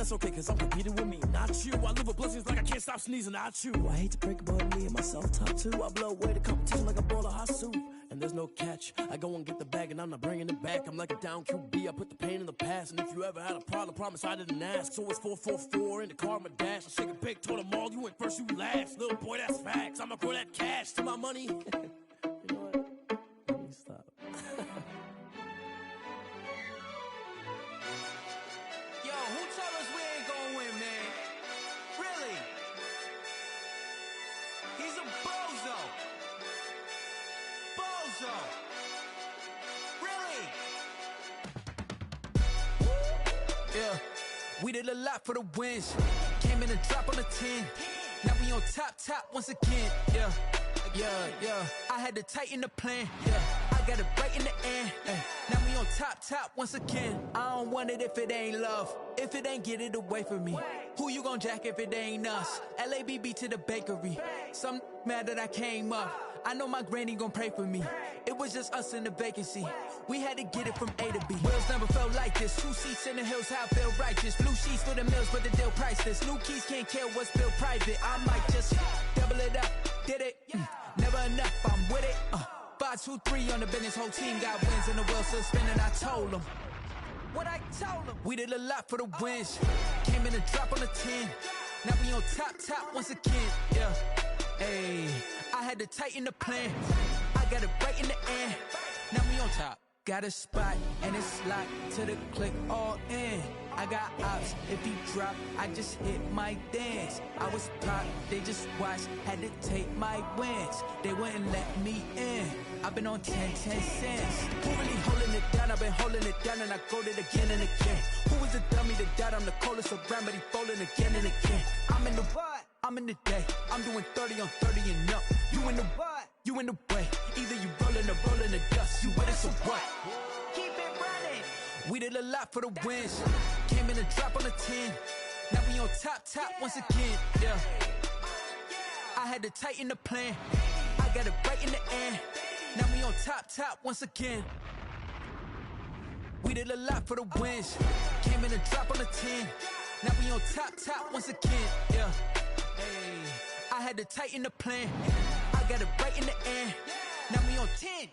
that's okay, cause I'm competing with me, not you. I live with blessings like I can't stop sneezing, not you. I hate to break it, but me and myself top two. I blow away the competition like a bowl of hot soup. And there's no catch, I go and get the bag and I'm not bringing it back. I'm like a down QB, I put the pain in the past. And if you ever had a problem, promise I didn't ask. So it's 444 in the car, my dash. I shake a big, told them all, you went first, you last. Little boy, that's facts, I'ma grow that cash to my money. You know what? Let me stop. Yo, who told us we ain't gonna win, man? Really? He's a bozo. Bozo. Really? Yeah, we did a lot for the wins. Came in and dropped on the 10. Now we on top once again. Yeah. I had to tighten the plan. Yeah, I got it right in the end. Now we on top once again. I don't want it if it ain't love. If it ain't, get it away from me. Who you gon' jack if it ain't us? LABB to the bakery. Some mad that I came up. I know my granny gon' pray for me. It was just us in the vacancy. We had to get it from A to B. Wheels never felt like this. 2 seats in the hills, how I feel righteous. Blue sheets for the mills, but the deal priceless. New keys can't kill what's built private. I might just double it up. Did it? Never enough, I'm with it. 5, 2, 3 on the business. Whole team got wins and the wheels still spinning. I told them what I told them. We did a lot for the wins. Came in and dropped on the 10. Now we on top once again. Yeah. Hey, I had to tighten the plan. I got it right in the end. Now we on top. Got a spot and it's locked to the click all in. I got ops, if he drop, I just hit my dance. I was pop, they just watched, had to take my wins. They wouldn't let me in. I've been on 10 cents. Who really holding it down? I've been holding it down and I got it again and again. Who was the dummy that died? I'm the coldest around, but he falling again and again. I'm in the what? I'm in the day. I'm doing 30 on 30 and up. You in the what? You in the way. Either you rolling or rolling the dust. You with us or what? Keep it running. We did a lot for the wins. Came in and dropped on the 10. Now we on top once again. Yeah. I had to tighten the plan. I got it right in the end. Now we on top once again. We did a lot for the wins. Came in and dropped on the 10. Now we on top once again. Yeah. Hey, I had to tighten the plan. I got it right in the end. Now we on 10.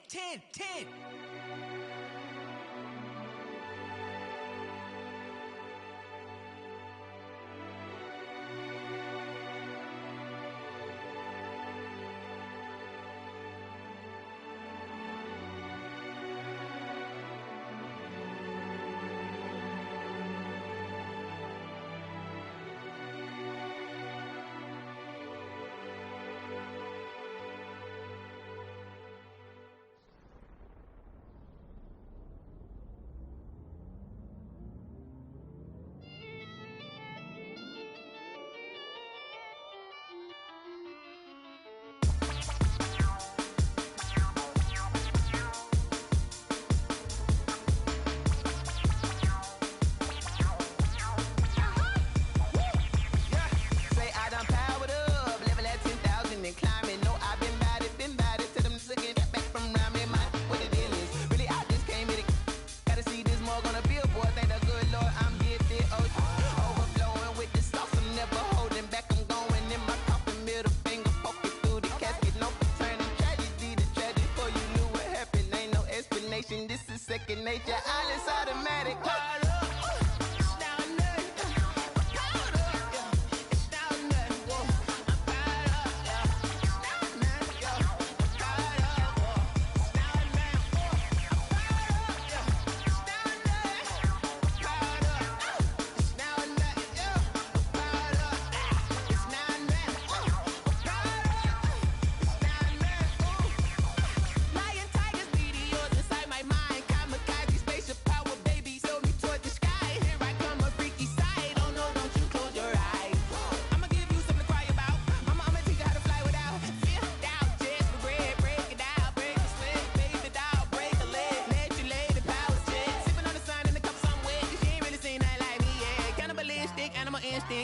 This is second nature, all is automatic.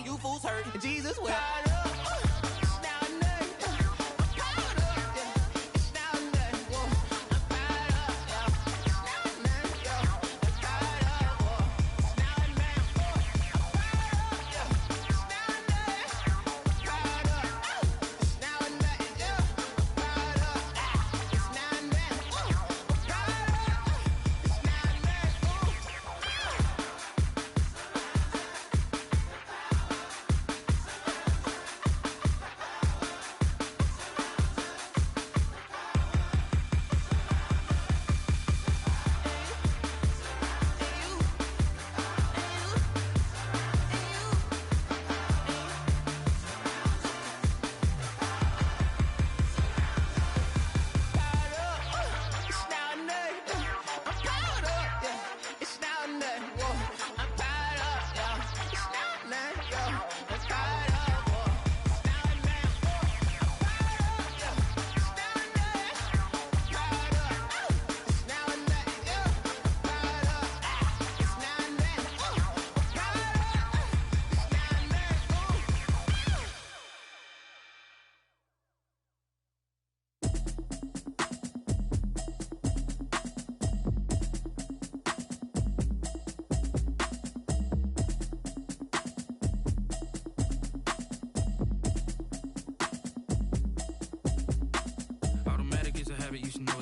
You fools hurt. Jesus will.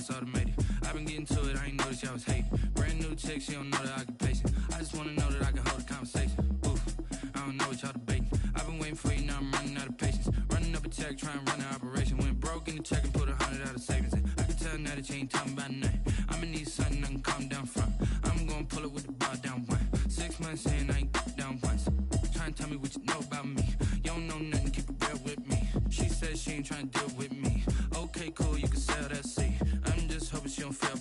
it's automated. I've been getting to it, I ain't noticed y'all was hating. Brand new chick, she don't know the occupation. I just wanna know that I can hold a conversation. Oof, I don't know what y'all debating. I've been waiting for you, now I'm running out of patience. Running up a check, trying to run an operation. Went broke in the check and put 100 out of savings in. I can tell now that you ain't talking about nothing. I'ma need something I can calm down from. I'm gonna pull it with the bar down one. 6 months in, I ain't down once. Trying to tell me what you know about me. You don't know nothing, keep it real with me. She said she ain't trying to deal with me. Okay, cool, you can sell that seed. I'm just hoping she don't fail.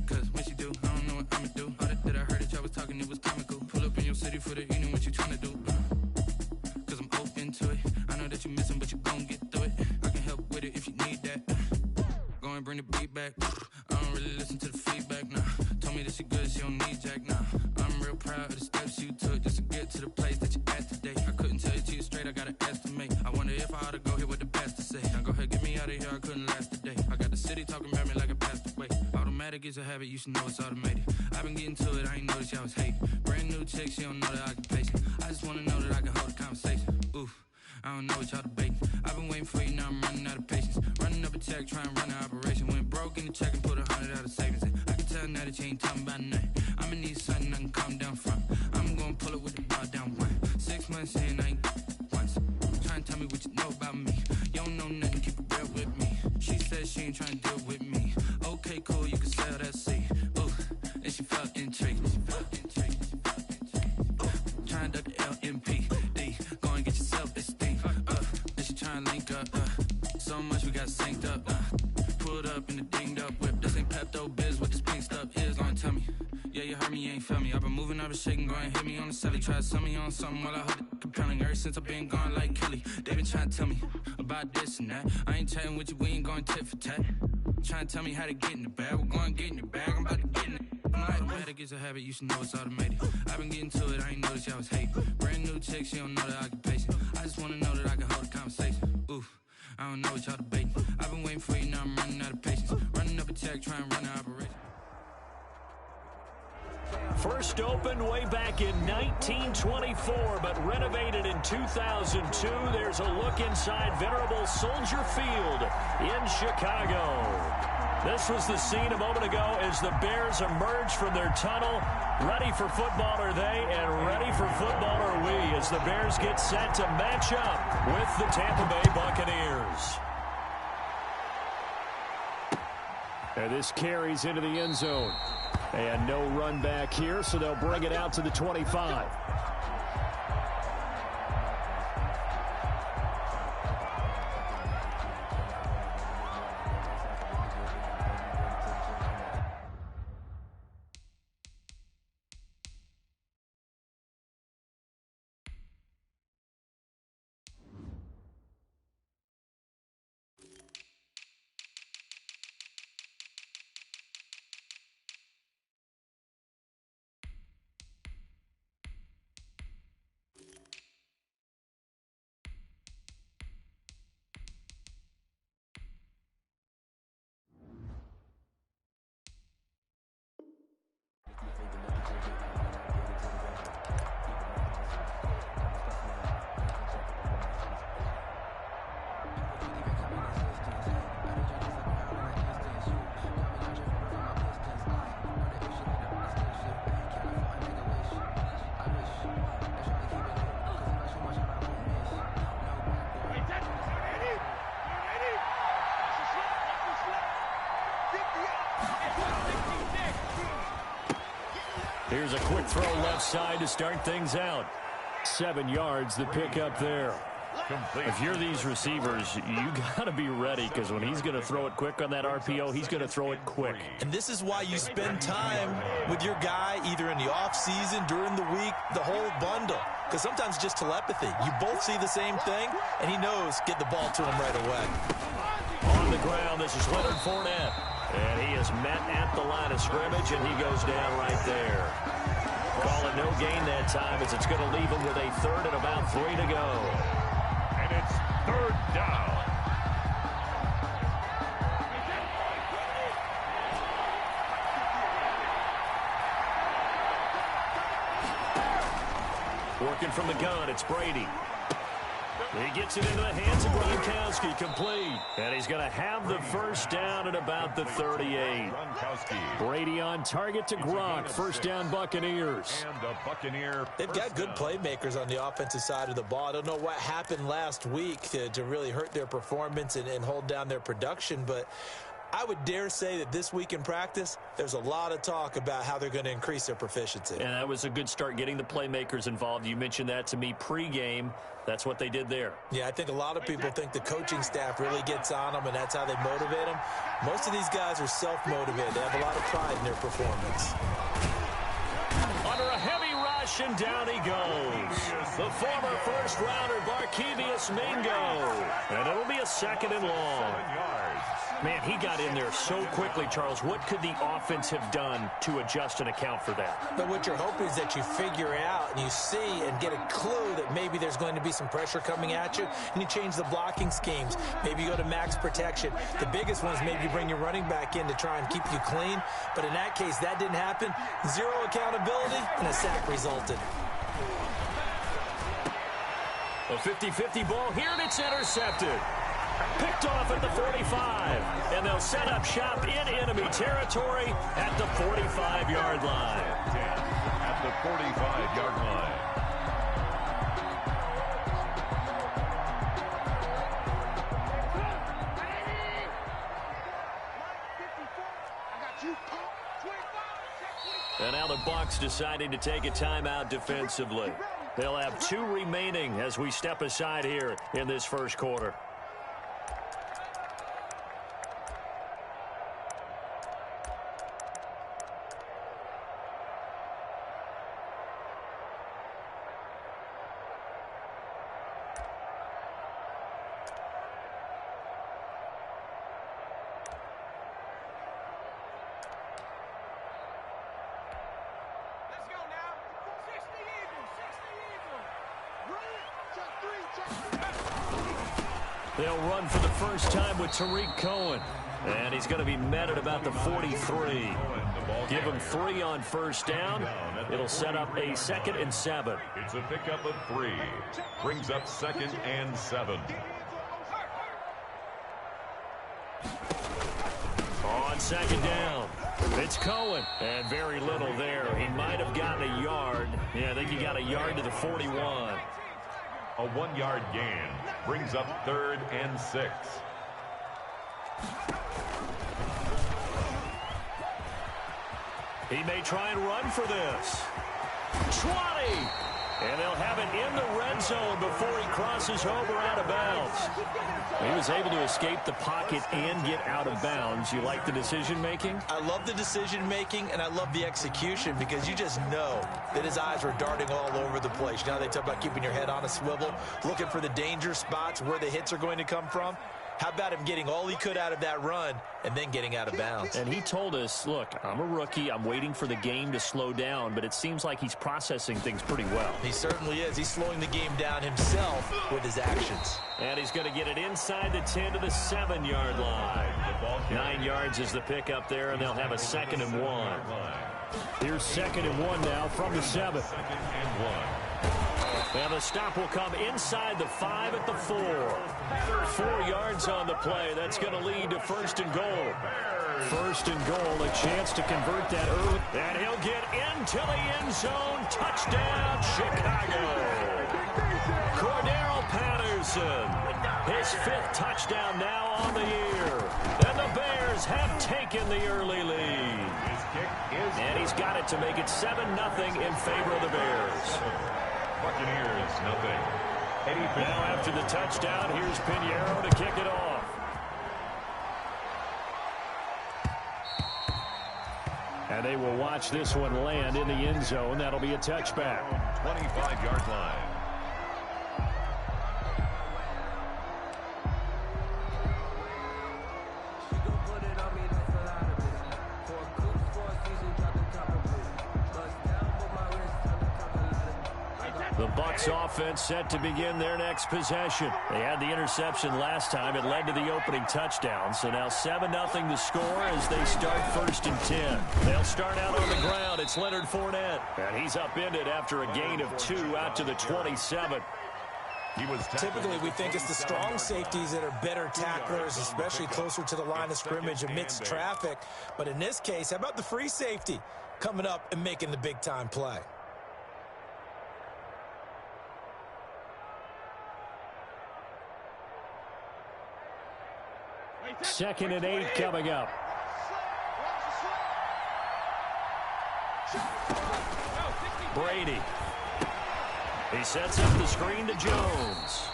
Cause when she do, I don't know what I'ma do. All that I heard that y'all was talking, it was comical. Pull up in your city for the evening, what you trying to do? Cause I'm open to it. I know that you missing, but you gon' get through it. I can help with it if you need that. Go and bring the beat back. I don't really listen to the feedback, nah. Told me that she good, she don't need jack, nah. I'm real proud of the steps you took just to get to the place that you at today. I couldn't tell you to you straight, I gotta estimate. I wonder if I ought to go here with the best to say. Now go ahead, get me out of here, I couldn't last today. I got the city talking about me like I passed away. Automatic is a habit, you should know it's automated. I've been getting to it, I ain't noticed y'all was hating. Brand new chick, she don't know the occupation. I just wanna know that I can hold a conversation. Oof, I don't know what y'all debating. I've been waiting for you, now I'm running out of patience. Running up a check, trying to run an operation. Went broke in the check and put 100 out of savings in. I can tell now that you ain't talking about nothing. I'ma need something I can calm down from. I'm gonna pull it with the bar down one. 6 months in, I ain't once. Trying to tell me what you know about me. You don't know nothing, keep it real with me. She said she ain't trying to deal with me. Okay, cool, you can sell that seed. Ooh, and she felt intrigued. Trying to duck the LMPD. Go and get your self-esteem. And she trying to link up. So much we got synced up. Pulled up in the dinged up whip. This ain't Pepto-Biz, what this pink stuff is. Long tell me. Yeah, you heard me, you ain't felt me. I've been moving, I've been shaking, go and hit me on the celly. Try to sell me on something while I hold it compelling. Ever since I've been gone like Kelly, they been trying to tell me about this and that. I ain't chatting with you, we ain't going tit for tat. Trying to tell me how to get in the bag. We're going to get in the bag, I'm about to get in it. Automatic is a habit, you should know it's automated. I've been getting to it, I ain't noticed y'all was hating. Brand new chick, she don't know the occupation. I just wanna know that I can hold a conversation. Oof, I don't know what y'all debating. I've been waiting for you, now I'm running out of patience. Running up a check, trying to run an operation. First opened way back in 1924, but renovated in 2002. There's a look inside venerable Soldier Field in Chicago. This was the scene a moment ago as the Bears emerged from their tunnel. Ready for football are they, and ready for football are we, as the Bears get set to match up with the Tampa Bay Buccaneers. And this carries into the end zone. And no run back here, so they'll bring it out to the 25. Here's a quick throw left side to start things out. 7 yards, the pickup there. If you're these receivers, you got to be ready, because when he's going to throw it quick on that RPO, he's going to throw it quick. And this is why you spend time with your guy either in the offseason, during the week, the whole bundle. Because sometimes just telepathy. You both see the same thing, and he knows get the ball to him right away. On the ground, this is Leonard Fournette. And he is met at the line of scrimmage, and he goes down right there. Call it no gain that time, as it's going to leave him with a third and about 3 to go. And it's third down. Working from the gun, it's Brady. He gets it into the hands of Gronkowski, complete. And he's going to have the first down at about the 38. Brady on target to Gronk. First down, Buccaneers. They've got good playmakers on the offensive side of the ball. I don't know what happened last week to really hurt their performance and hold down their production, but I would dare say that this week in practice, there's a lot of talk about how they're going to increase their proficiency. And that was a good start, getting the playmakers involved. You mentioned that to me pregame. That's what they did there. Yeah, I think a lot of people think the coaching staff really gets on them, and that's how they motivate them. Most of these guys are self-motivated. They have a lot of pride in their performance. Under a heavy rush, and down he goes. The former first-rounder, Barkevius Mingo. And it'll be a second and long. Man, he got in there so quickly, Charles. What could the offense have done to adjust and account for that? But what you're hoping is that you figure out and you see and get a clue that maybe there's going to be some pressure coming at you, and you change the blocking schemes. Maybe you go to max protection. The biggest one is maybe you bring your running back in to try and keep you clean. But in that case, that didn't happen. Zero accountability, and a sack resulted. A 50-50 ball here, and it's intercepted. Picked off at the 45, and they'll set up shop in enemy territory at the 45-yard line. At the 45-yard line. And now the Bucs deciding to take a timeout defensively. They'll have 2 remaining as we step aside here in this first quarter. They'll run for the first time with Tariq Cohen. And he's going to be met at about the 43. Give him 3 on first down. It'll set up a 2nd and 7. It's a pickup of 3. Brings up 2nd and 7. On 2nd down, it's Cohen. And very little there. He might have gotten a yard. Yeah, I think he got a yard to the 41. A 1-yard gain brings up 3rd and 6. He may try and run for this. 20! And they'll have it in the red zone before he crosses over out of bounds. He was able to escape the pocket and get out of bounds. You like the decision-making? I love the decision-making, and I love the execution, because you just know that his eyes were darting all over the place. You know, they talk about keeping your head on a swivel, looking for the danger spots, where the hits are going to come from. How about him getting all he could out of that run and then getting out of bounds? And he told us, look, I'm a rookie. I'm waiting for the game to slow down, but it seems like he's processing things pretty well. He certainly is. He's slowing the game down himself with his actions. And he's going to get it inside the 10 to the 7-yard line. 9 yards is the pickup there, and they'll have a 2nd and 1. Here's 2nd and 1 now from the 7. And the stop will come inside the 5 at the 4. 4 yards on the play. That's going to lead to 1st and goal. 1st and goal, a chance to convert that early. And he'll get into the end zone. Touchdown, Chicago. Cordero Patterson, his 5th touchdown now on the year. And the Bears have taken the early lead. And he's got it to make it 7-0 in favor of the Bears. Buccaneers, nothing. Now after the touchdown, here's Pinheiro to kick it off. And they will watch this one land in the end zone. That'll be a touchback. 25-yard line. The Bucs offense set to begin their next possession. They had the interception last time. It led to the opening touchdown. So now 7-0 the score as they start 1st and 10. They'll start out on the ground. It's Leonard Fournette. And he's upended after a gain of 2 out to the 27. Typically, we think it's the strong safeties that are better tacklers, especially closer to the line of scrimmage amidst traffic. But in this case, how about the free safety coming up and making the big-time play? Second and 8 coming up. Brady. He sets up the screen to Jones.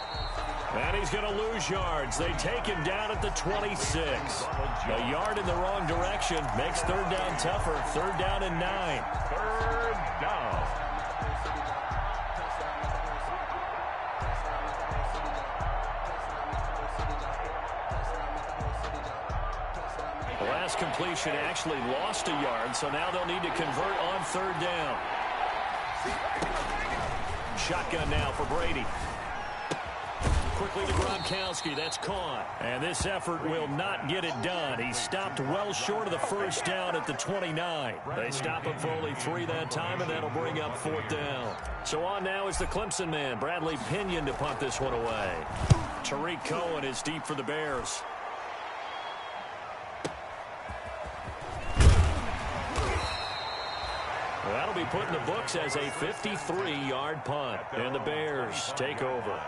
And he's going to lose yards. They take him down at the 26. A yard in the wrong direction makes third down tougher. Third down and 9. Third down. The last completion actually lost a yard, so now they'll need to convert on third down. Shotgun now for Brady. Quickly to Gronkowski. That's caught. And this effort will not get it done. He stopped well short of the first down at the 29. They stop him for only 3 that time, and that'll bring up fourth down. So on now is the Clemson man, Bradley Pinion, to punt this one away. Tariq Cohen is deep for the Bears. That'll be put in the books as a 53-yard punt. And the Bears take over.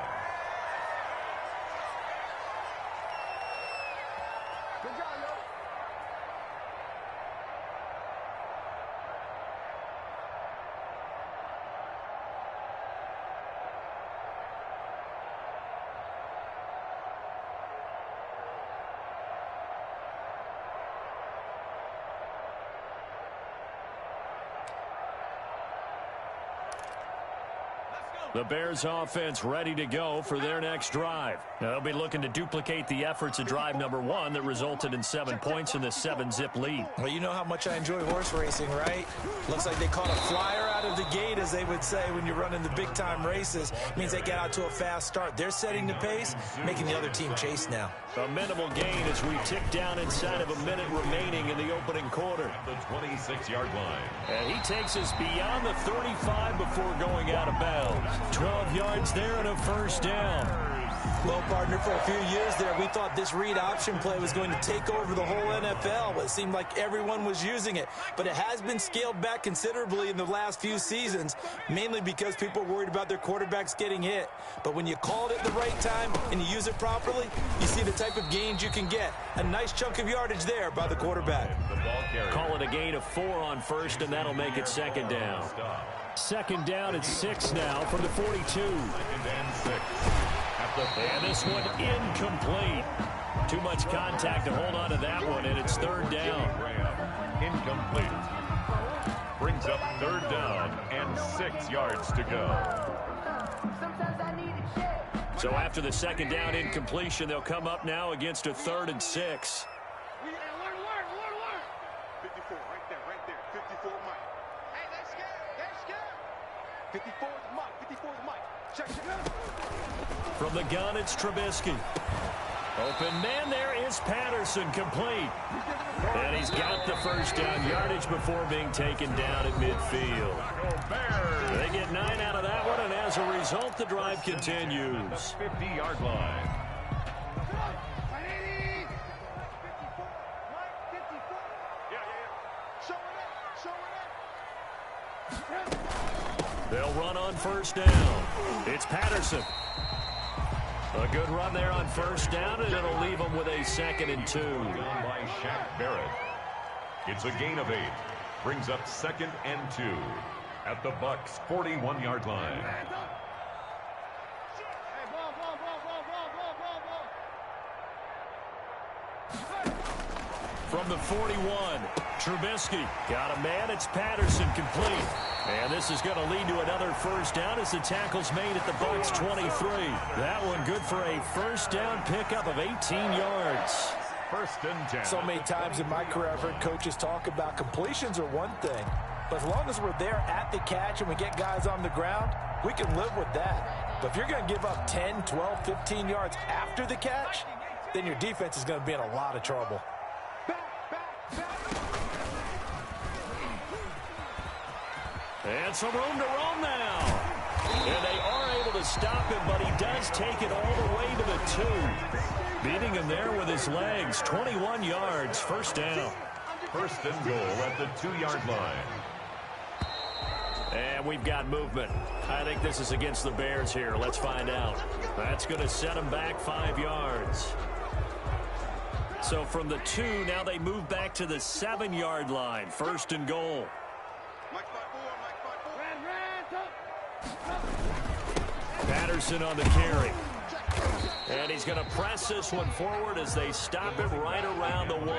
The Bears offense ready to go for their next drive. Now, they'll be looking to duplicate the efforts of drive number 1 that resulted in 7 points in the 7-zip lead. Well, you know how much I enjoy horse racing, right? Looks like they caught a flyer out of the gate, as they would say when you're running the big-time races. It means they get out to a fast start. They're setting the pace, making the other team chase now. A minimal gain as we tick down inside of a minute remaining in the opening quarter. At the 26-yard line. And he takes us beyond the 35 before going out of bounds. 12 yards there and a first down. Well, partner, for a few years there, we thought this read option play was going to take over the whole NFL. It seemed like everyone was using it. But it has been scaled back considerably in the last few seasons, mainly because people are worried about their quarterbacks getting hit. But when you call it at the right time and you use it properly, you see the type of gains you can get. A nice chunk of yardage there by the quarterback. Call it a gain of 4 on first, and that'll make it second down. Second down at 6 now from the 42. Second and 6. And this one incomplete. Too much contact to hold on to that one, and it's third down. Incomplete. Brings up third down and 6 yards to go. So after the second down incompletion, they'll come up now against a 3rd and 6. 54 right there. 54 Mike. Hey, let's go. 54 is Mike. 54 is Mike. Check it out. From the gun, it's Trubisky. Open man there is Patterson, complete. And he's got the first down yardage before being taken down at midfield. They get 9 out of that one, and as a result, the drive continues. 50-yard line. They'll run on first down. It's Patterson. A good run there on first down, and it'll leave them with a 2nd and 2. Down by Shaq Barrett. It's a gain of 8. Brings up 2nd and 2 at the Bucs' 41-yard line. From the 41, Trubisky got a man. It's Patterson, complete. And this is going to lead to another first down as the tackle's made at the Bucs' 23. That one good for a first down pickup of 18 yards. First and 10. So many times in my career, I've heard coaches talk about completions are one thing. But as long as we're there at the catch and we get guys on the ground, we can live with that. But if you're going to give up 10, 12, 15 yards after the catch, then your defense is going to be in a lot of trouble. And some room to roam now. And they are able to stop him, but he does take it all the way to the 2. Beating him there with his legs. 21 yards, first down. First and goal at the 2-yard line. And we've got movement. I think this is against the Bears here. Let's find out. That's going to set them back 5 yards. So from the 2, now they move back to the 7-yard line. First and goal. Patterson on the carry. And he's going to press this one forward as they stop him right around the 1.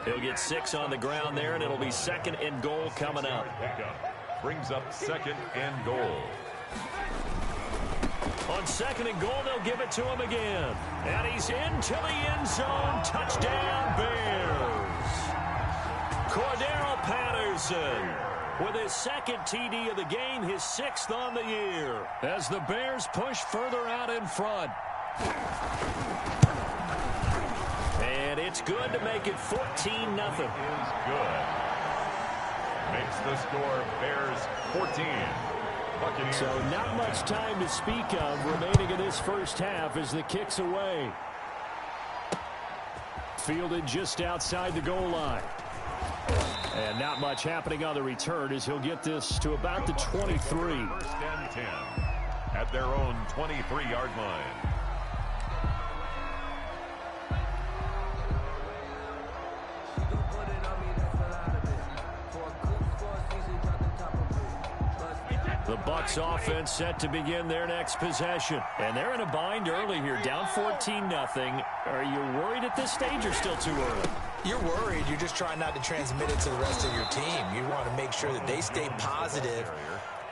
He'll get 6 on the ground there, and it'll be second and goal coming up. Brings up second and goal. On second and goal, they'll give it to him again. And he's into the end zone. Touchdown, Bears. Cordero Patterson with his second TD of the game, his 6th on the year, as the Bears push further out in front. And it's good to make it 14-0. Is good. Makes the score Bears 14. Buccaneers. So not much time to speak of remaining in this first half as the kick's away. Fielded just outside the goal line. And not much happening on the return as he'll get this to about the 23. First and 10 at their own 23-yard line. The Bucs offense set to begin their next possession. And they're in a bind early here, down 14-0. Are you worried at this stage or still too early? You're worried. You're just trying not to transmit it to the rest of your team. You want to make sure that they stay positive.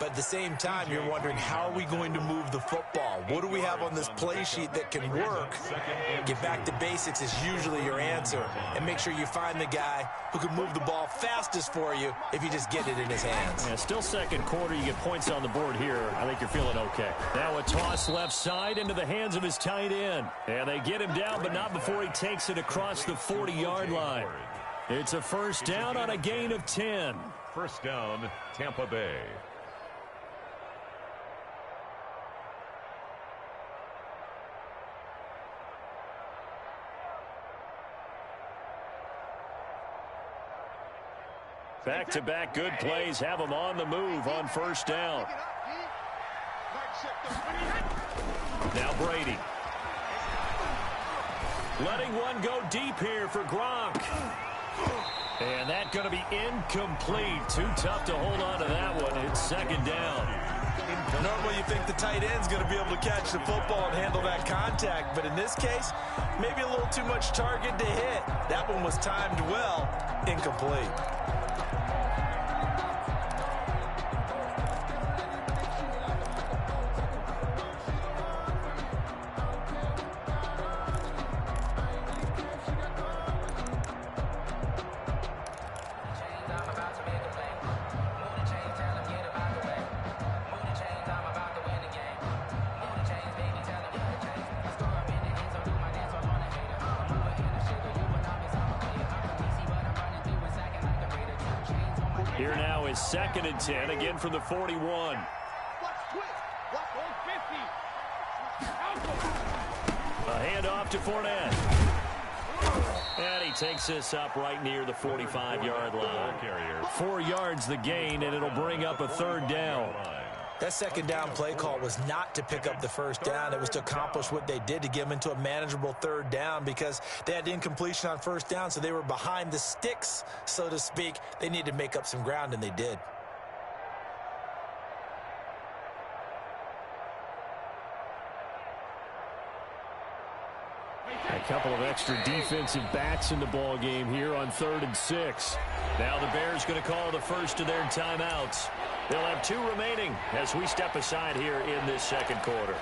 But at the same time, you're wondering, how are we going to move the football? What do we have on this play sheet that can work? Get back to basics is usually your answer. And make sure you find the guy who can move the ball fastest for you if you just get it in his hands. Yeah, still second quarter. You get points on the board here. I think you're feeling okay. Now a toss left side into the hands of his tight end. And they get him down, but not before he takes it across the 40-yard line. It's a first down on a gain of 10. First down, Tampa Bay. Back-to-back good plays have them on the move on first down. Now Brady. Letting one go deep here for Gronk. And that's going to be incomplete. Too tough to hold on to that one. It's second down. Normally you think the tight end's going to be able to catch the football and handle that contact, but in this case, maybe a little too much target to hit. That one was timed well. Incomplete. Here now is second and 10, again from the 41. A handoff to Fournette. And he takes this up right near the 45-yard line. 4 yards the gain, and it'll bring up a third down. That second down play call was not to pick up the first down. It was to accomplish what they did, to get them into a manageable third down, because they had incompletion on first down, so they were behind the sticks, so to speak. They needed to make up some ground, and they did. A couple of extra defensive backs in the ball game here on 3rd and 6. Now the Bears going to call the first of their timeouts. They'll have 2 remaining as we step aside here in this second quarter.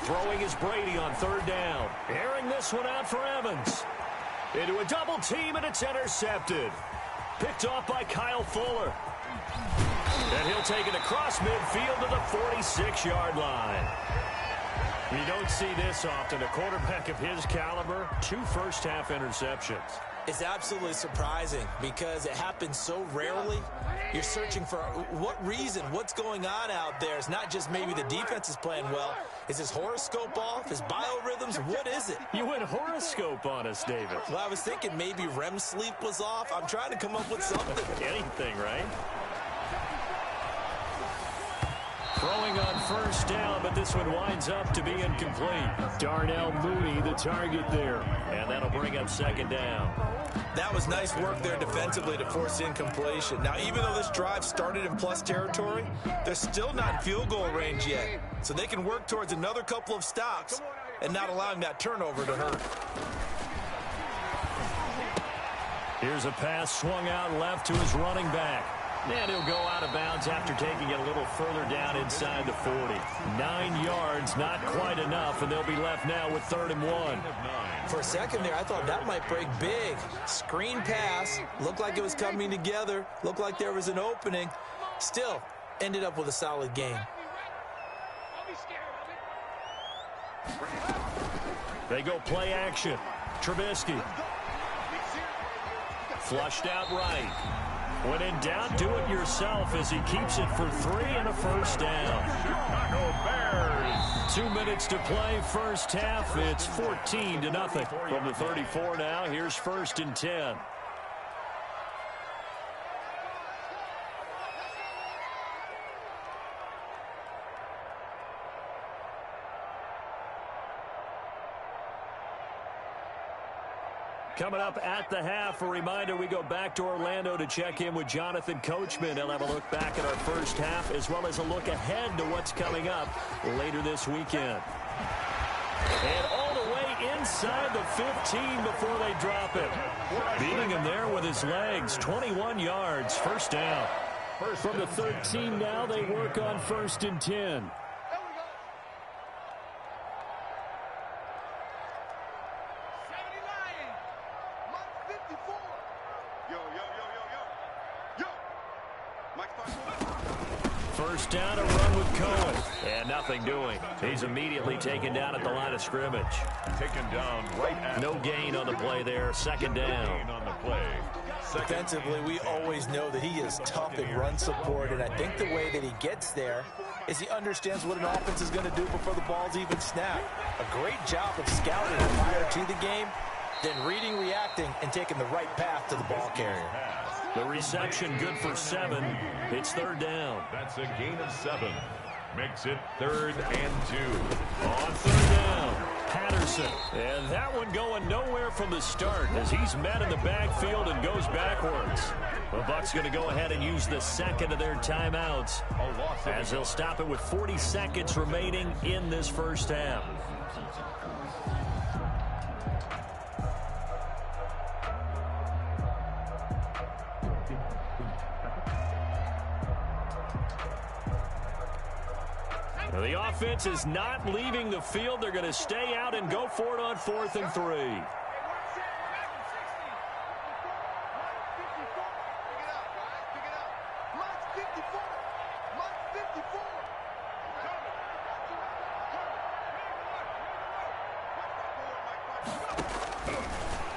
Throwing is Brady on third down. Airing this one out for Evans. Into a double team, and it's intercepted. Picked off by Kyle Fuller. And he'll take it across midfield to the 46-yard line. You don't see this often. A quarterback of his caliber, 2 first-half interceptions. It's absolutely surprising because it happens so rarely. You're searching for what reason, what's going on out there. It's not just maybe the defense is playing well. Is his horoscope off? His biorhythms? What is it? You went horoscope on us, David. Well, I was thinking maybe REM sleep was off. I'm trying to come up with something. Anything, right? Throwing on first down, but this one winds up to be incomplete. Darnell Mooney, the target there. And that'll bring up second down. That was nice work there defensively to force incompletion. Now, even though this drive started in plus territory, they're still not in field goal range yet. So they can work towards another couple of stops and not allowing that turnover to hurt. Here's a pass swung out left to his running back. And he'll go out of bounds after taking it a little further down inside the 40. 9 yards, not quite enough, and they'll be left now with 3rd and 1. For a second there, I thought that might break big. Screen pass, looked like it was coming together, looked like there was an opening. Still, ended up with a solid game. They go play action. Trubisky. Flushed out right. When in doubt, do it yourself as he keeps it for 3 and a first down. Chicago Bears. 2 minutes to play first half. It's 14-0. From the 34 now, here's 1st and 10. Coming up at the half, a reminder, we go back to Orlando to check in with Jonathan Coachman. He'll have a look back at our first half as well as a look ahead to what's coming up later this weekend. And all the way inside the 15 before they drop it. Beating him there with his legs, 21 yards, first down. From the 13 now, they work on 1st and 10. First down, a run with Cohen. And nothing doing. He's immediately taken down at the line of scrimmage. Taken down right at no gain on the play there. 2nd down. on the play. Defensively, we always know that he is tough in run support, and I think the way that he gets there is he understands what an offense is going to do before the ball's even snapped. A great job of scouting prior to the game, then reading, reacting, and taking the right path to the ball carrier. The reception good for 7. It's 3rd down. That's a gain of 7. Makes it 3rd and 2. On 3rd down, Patterson. And that one going nowhere from the start as he's met in the backfield and goes backwards. The Bucs going to go ahead and use the 2nd of their timeouts as they'll stop it with 40 seconds remaining in this first half. The offense is not leaving the field. They're going to stay out and go for it on 4th and 3.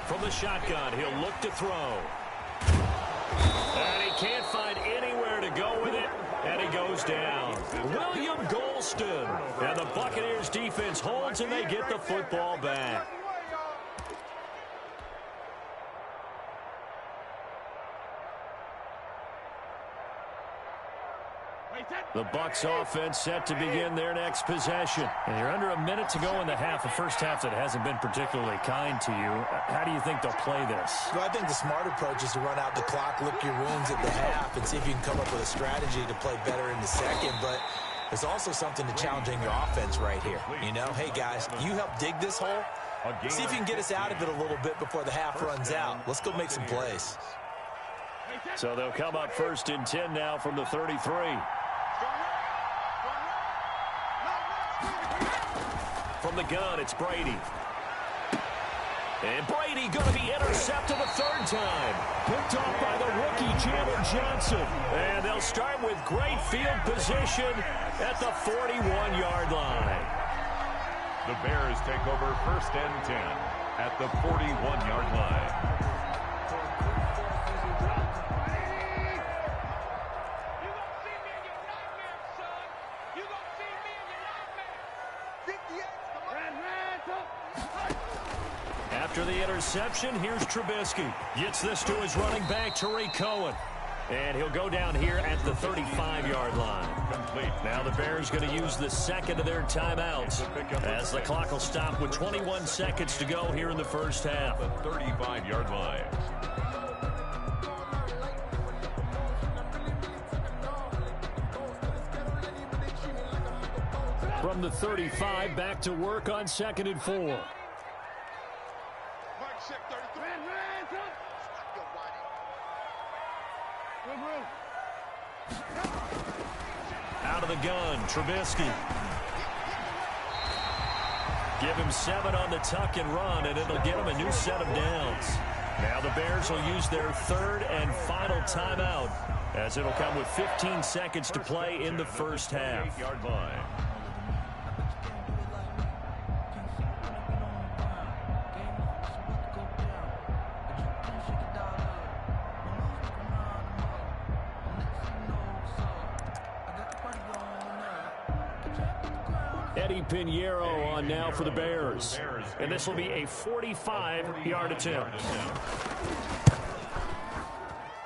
From the shotgun, he'll look to throw. And he can't find anywhere to go with it. And he goes down. William Golston. And the Buccaneers defense holds and they get the football back. The Bucs offense set to begin their next possession. And you're under a minute to go in the half. The first half that hasn't been particularly kind to you. How do you think they'll play this? Well, I think the smart approach is to run out the clock, lick your wounds at the half, and see if you can come up with a strategy to play better in the second. But there's also something to challenging your offense right here. You know, hey, guys, you help dig this hole. See if you can get us out of it a little bit before the half runs out. Let's go make some plays. So they'll come up 1st and 10 now from the 33. the gun, it's Brady. And Brady going to be intercepted a third time. Picked off by the rookie, Chandler Johnson. And they'll start with great field position at the 41-yard line. The Bears take over 1st and 10 at the 41-yard line. After the interception, here's Trubisky. Gets this to his running back, Tariq Cohen. And he'll go down here at the 35-yard line. Complete. Now the Bears going to use the second of their timeouts as the clock will stop with 21 seconds to go here in the first half. The 35-yard line. From the 35, back to work on 2nd and 4. Out of the gun, Trubisky. Give him 7 on the tuck and run, and it'll get him a new set of downs. Now the Bears will use their 3rd and final timeout, as it'll come with 15 seconds to play in the first half. 8-yard line. Pinheiro on now for the Bears. And this will be a 45-yard attempt.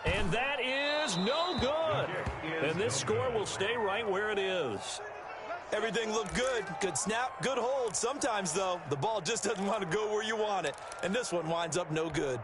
And that is no good. And this score will stay right where it is. Everything looked good. Good snap, good hold. Sometimes, though, the ball just doesn't want to go where you want it. And this one winds up no good.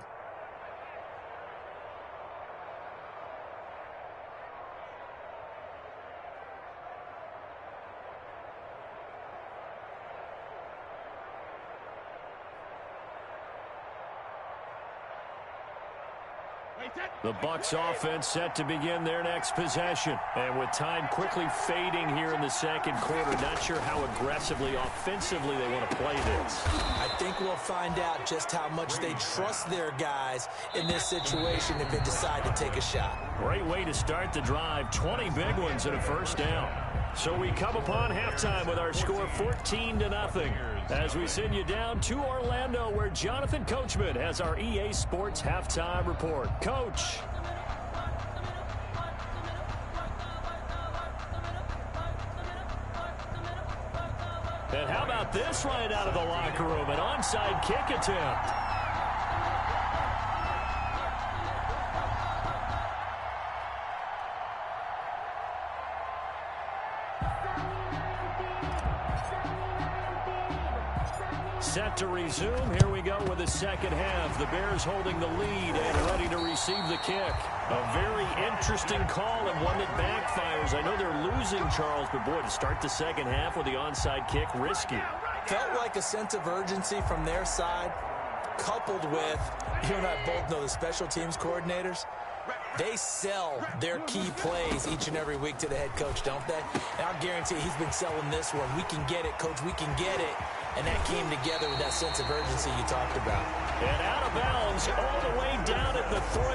The Bucs offense set to begin their next possession. And with time quickly fading here in the second quarter, not sure how aggressively, offensively they want to play this. I think we'll find out just how much they trust their guys in this situation if they decide to take a shot. Great way to start the drive. 20 big ones and a first down. So we come upon halftime with our score 14-0. As we send you down to Orlando, where Jonathan Coachman has our EA Sports halftime report. Coach. And how about this right out of the locker room? An onside kick attempt. Set to resume. Here we go with the second half. The Bears holding the lead and ready to receive the kick. A very interesting call and one that backfires. I know they're losing, Charles, but boy, to start the second half with the onside kick, risky. Felt like a sense of urgency from their side, coupled with, you and I both know the special teams coordinators. They sell their key plays each and every week to the head coach, don't they? And I'll guarantee he's been selling this one. We can get it, coach. We can get it. And that came together with that sense of urgency you talked about. And out of bounds all the way down at the 3.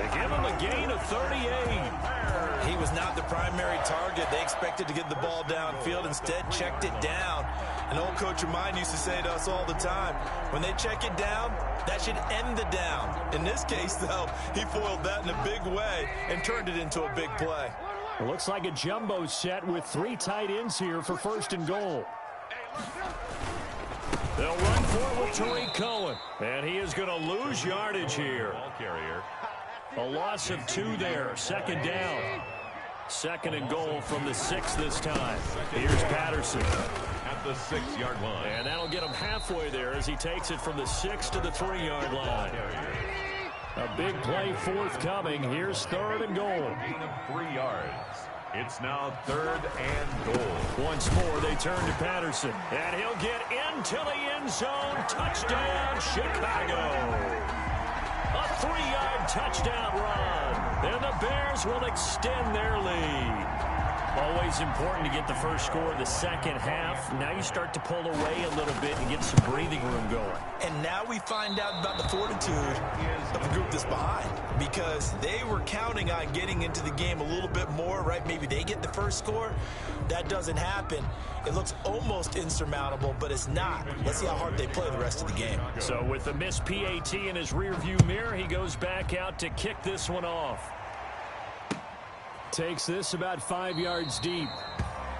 They give him a gain of 38. He was not the primary target. They expected to get the ball downfield. Instead, checked it down. An old coach of mine used to say to us all the time, when they check it down, that should end the down. In this case, though, he foiled that in a big way and turned it into a big play. It looks like a jumbo set with 3 tight ends here for 1st and goal. They'll run for it with Tariq Cohen. And he is going to lose yardage here. Ball carrier. A loss of 2 there. Second down. 2nd and goal from the 6 this time. Here's Patterson. At the 6-yard line. And that'll get him halfway there as he takes it from the 6 to the 3-yard line. A big play forthcoming. Here's 3rd and goal. Gain of 3 yards. It's now 3rd and goal. Once more, they turn to Patterson. And he'll get into the end zone. Touchdown, Chicago. A 3-yard touchdown run. And the Bears will extend their lead. Always important to get the first score of the second half. Now you start to pull away a little bit and get some breathing room going. And now we find out about the fortitude of the group that's behind, because they were counting on getting into the game a little bit more, right? Maybe they get the first score. That doesn't happen. It looks almost insurmountable, but it's not. Let's see how hard they play the rest of the game. So with the missed PAT in his rearview mirror, he goes back out to kick this one off. Takes this about 5 yards deep.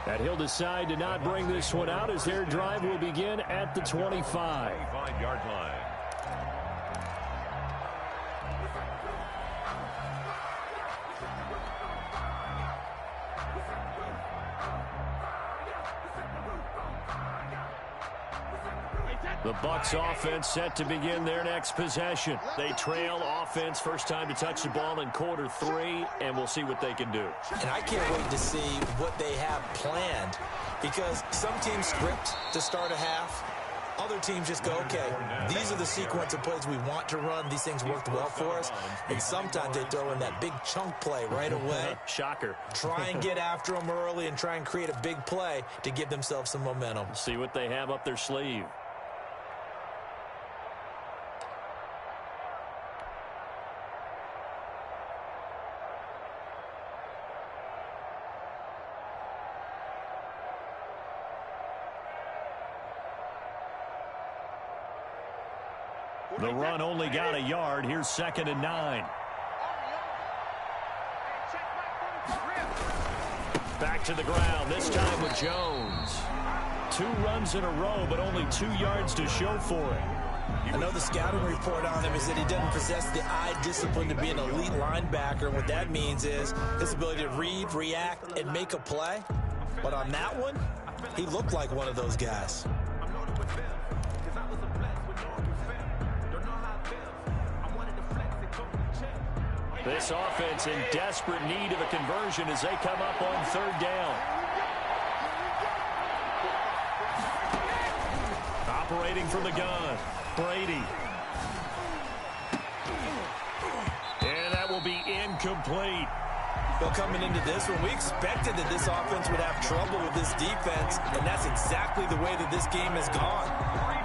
And he'll decide to not bring this one out as their drive will begin at the 25. 25-yard line. The Bucs offense set to begin their next possession. They trail offense, first time to touch the ball in quarter 3, and we'll see what they can do. And I can't wait to see what they have planned, because some teams script to start a half. Other teams just go, okay, these are the sequence of plays we want to run. These things worked well for us. And sometimes they throw in that big chunk play right away. Shocker. Try and get after them early and try and create a big play to give themselves some momentum. See what they have up their sleeve. The run only got a yard. Here's 2nd and 9. Back to the ground, this time with Jones. 2 runs in a row, but only 2 yards to show for it. I know the scouting report on him is that he doesn't possess the eye discipline to be an elite linebacker. And what that means is his ability to read, react, and make a play. But on that one, he looked like one of those guys. This offense in desperate need of a conversion as they come up on 3rd down. Operating from the gun, Brady. And that will be incomplete. Well, coming into this one, we expected that this offense would have trouble with this defense, and that's exactly the way that this game has gone.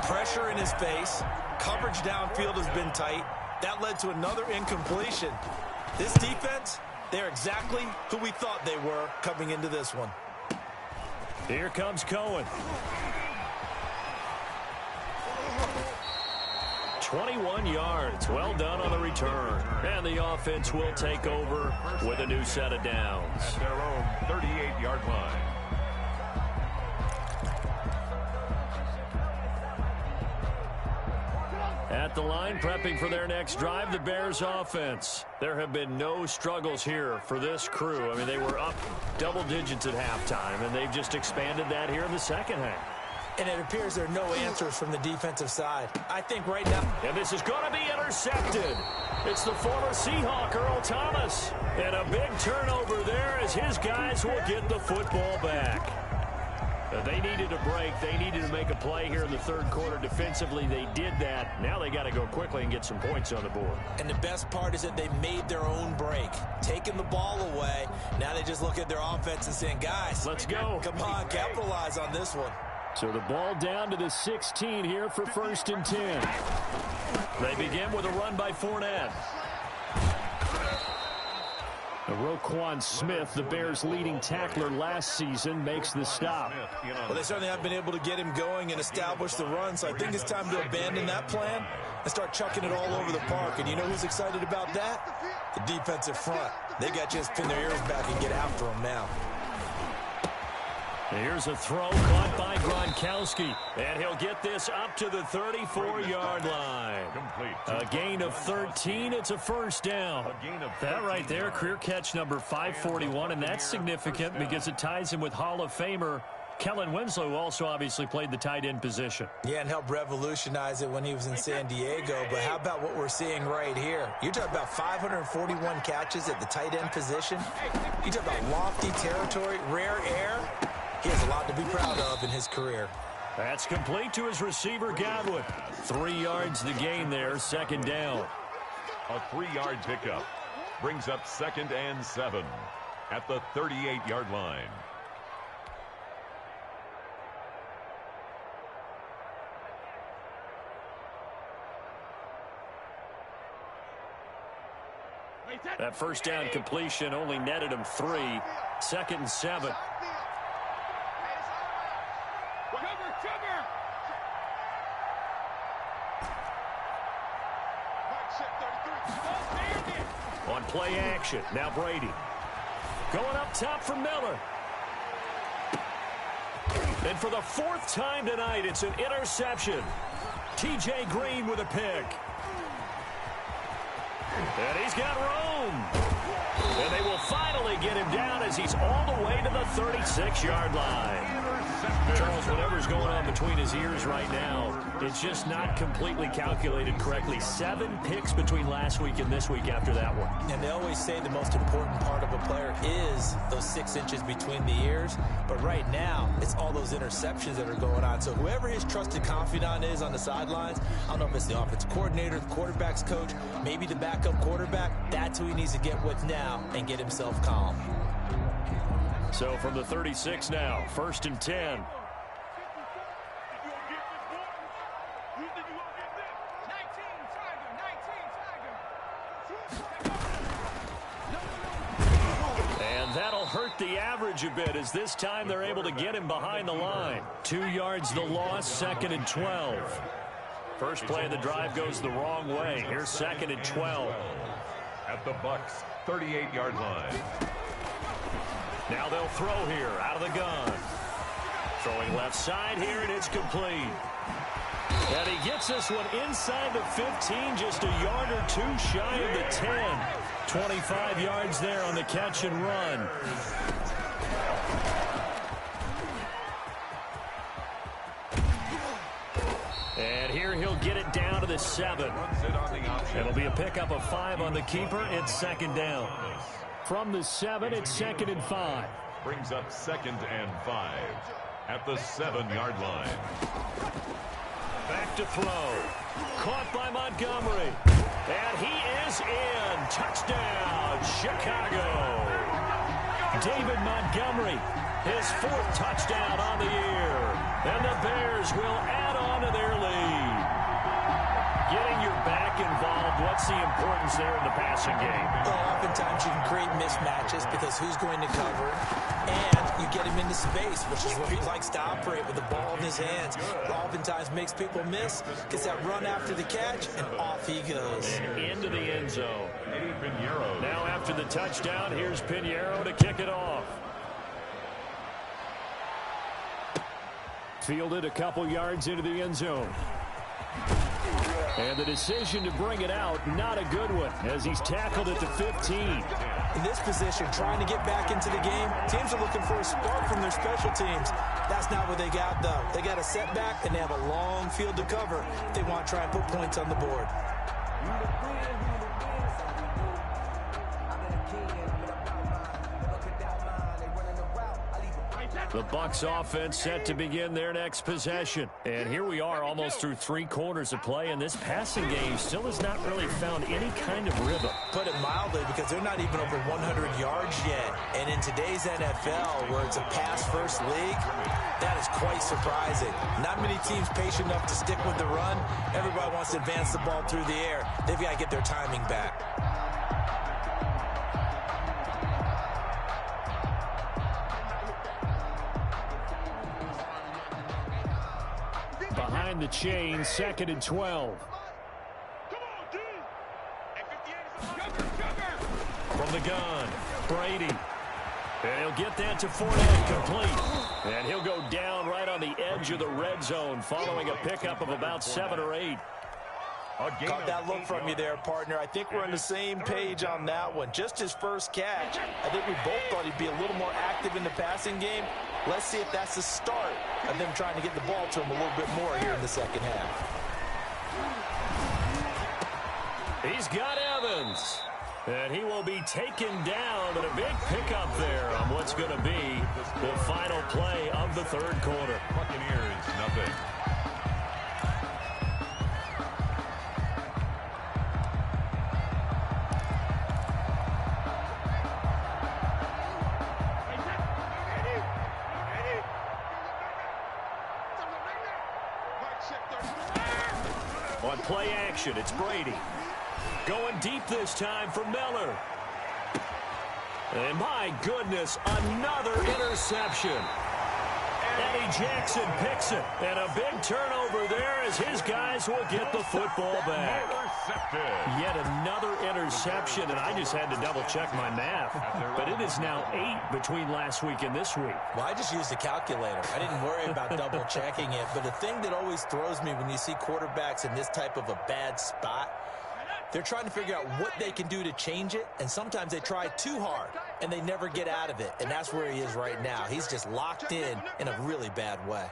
Pressure in his face, coverage downfield has been tight. That led to another incompletion. This defense, they're exactly who we thought they were coming into this one. Here comes Cohen. 21 yards. Well done on the return. And the offense will take over with a new set of downs. At their own 38-yard line. At the line, prepping for their next drive, the Bears offense. There have been no struggles here for this crew. I mean, they were up double digits at halftime, and they've just expanded that here in the second half. And it appears there are no answers from the defensive side. I think right now... And this is going to be intercepted. It's the former Seahawk, Earl Thomas. And a big turnover there as his guys will get the football back. They needed a break. They needed to make a play here in the 3rd quarter. Defensively, they did that. Now they got to go quickly and get some points on the board. And the best part is that they made their own break, taking the ball away. Now they just look at their offense and saying, guys, let's go. Come on, capitalize on this one. So the ball down to the 16 here for 1st and 10. They begin with a run by Fournette. Roquan Smith, the Bears' leading tackler last season, makes the stop. Well, they certainly have been able to get him going and establish the run, so I think it's time to abandon that plan and start chucking it all over the park. And you know who's excited about that? The defensive front. They got to just pin their ears back and get after him now. Here's a throw caught by Gronkowski, and he'll get this up to the 34-yard line. A gain of 13. It's a 1st down. That right there, career catch number 541, and that's significant because it ties him with Hall of Famer Kellen Winslow, who also obviously played the tight end position. Yeah, and helped revolutionize it when he was in San Diego. But how about what we're seeing right here? You're talking about 541 catches at the tight end position. You talk about lofty territory, rare air. He has a lot to be proud of in his career. That's complete to his receiver, Godwin. 3 yards the gain there, 2nd down. A 3-yard pickup brings up 2nd and 7. at the 38-yard line. That first down completion only netted him 3. 2nd and 7. On play action, now Brady. Going up top for Miller. And for the 4th time tonight, it's an interception. T.J. Green with a pick. And he's got room. And they will finally get him down as he's all the way to the 36-yard line. Charles, whatever's going on between his ears right now, it's just not completely calculated correctly. 7 picks between last week and this week after that one. And they always say the most important part of a player is those 6 inches between the ears. But right now, it's all those interceptions that are going on. So whoever his trusted confidant is on the sidelines, I don't know if it's the offensive coordinator, the quarterback's coach, maybe the backup quarterback, that's who he needs to get with now and get himself calm. So from the 36 now, 1st and 10. And that'll hurt the average a bit as this time they're able to get him behind the line. 2 yards the loss, 2nd and 12. First play of the drive goes the wrong way. Here's 2nd and 12. At the Bucs' 38-yard line. Now they'll throw here out of the gun. Throwing left side here, and it's complete. And he gets this one inside the 15, just a yard or 2 shy of the 10. 25 yards there on the catch and run. And here he'll get it down to the 7. It'll be a pickup of 5 on the keeper. It's 2nd down. From the 7, it's 2nd and 5. Brings up 2nd and 5 at the 7-yard line. Back to throw. Caught by Montgomery. And he is in. Touchdown, Chicago. David Montgomery, his 4th touchdown on the year. And the Bears will add on to their lead. Getting your back involved, what's the importance there in the passing game? Well, oftentimes you can create mismatches because who's going to cover, and you get him into space, which is where he likes to operate with the ball in his hands. It oftentimes makes people miss, gets that run after the catch, and off he goes. And into the end zone. Now after the touchdown, here's Pinheiro to kick it off. Fielded a couple yards into the end zone. And the decision to bring it out, not a good one, as he's tackled at the 15. In this position, trying to get back into the game, teams are looking for a spark from their special teams. That's not what they got, though. They got a setback, and they have a long field to cover if they want to try and put points on the board. The Bucs offense set to begin their next possession. And here we are almost through 3 quarters of play, and this passing game still has not really found any kind of rhythm. Put it mildly, because they're not even over 100 yards yet. And in today's NFL, where it's a pass-first league, that is quite surprising. Not many teams patient enough to stick with the run. Everybody wants to advance the ball through the air. They've got to get their timing back. Behind the chain, 2nd and 12. From the gun, Brady. And he'll get that to Fournette, complete. And he'll go down right on the edge of the red zone following a pickup of about 7 or 8. Caught that look from you there, partner. I think we're on the same page on that one. Just his first catch. I think we both thought he'd be a little more active in the passing game. Let's see if that's the start of them trying to get the ball to him a little bit more here in the second half. He's got Evans. And he will be taken down, and a big pickup there on what's going to be the final play of the 3rd quarter. Buccaneers, nothing. On play action, it's Brady. Going deep this time for Miller. And my goodness, another interception. Eddie Jackson picks it. And a big turnover there as his guys will get the football back. Yet another interception, and I just had to double-check my math. But it is now 8 between last week and this week. Well, I just used a calculator. I didn't worry about double-checking it. But the thing that always throws me when you see quarterbacks in this type of a bad spot, they're trying to figure out what they can do to change it, and sometimes they try too hard, and they never get out of it, and that's where he is right now. He's just locked in a really bad way.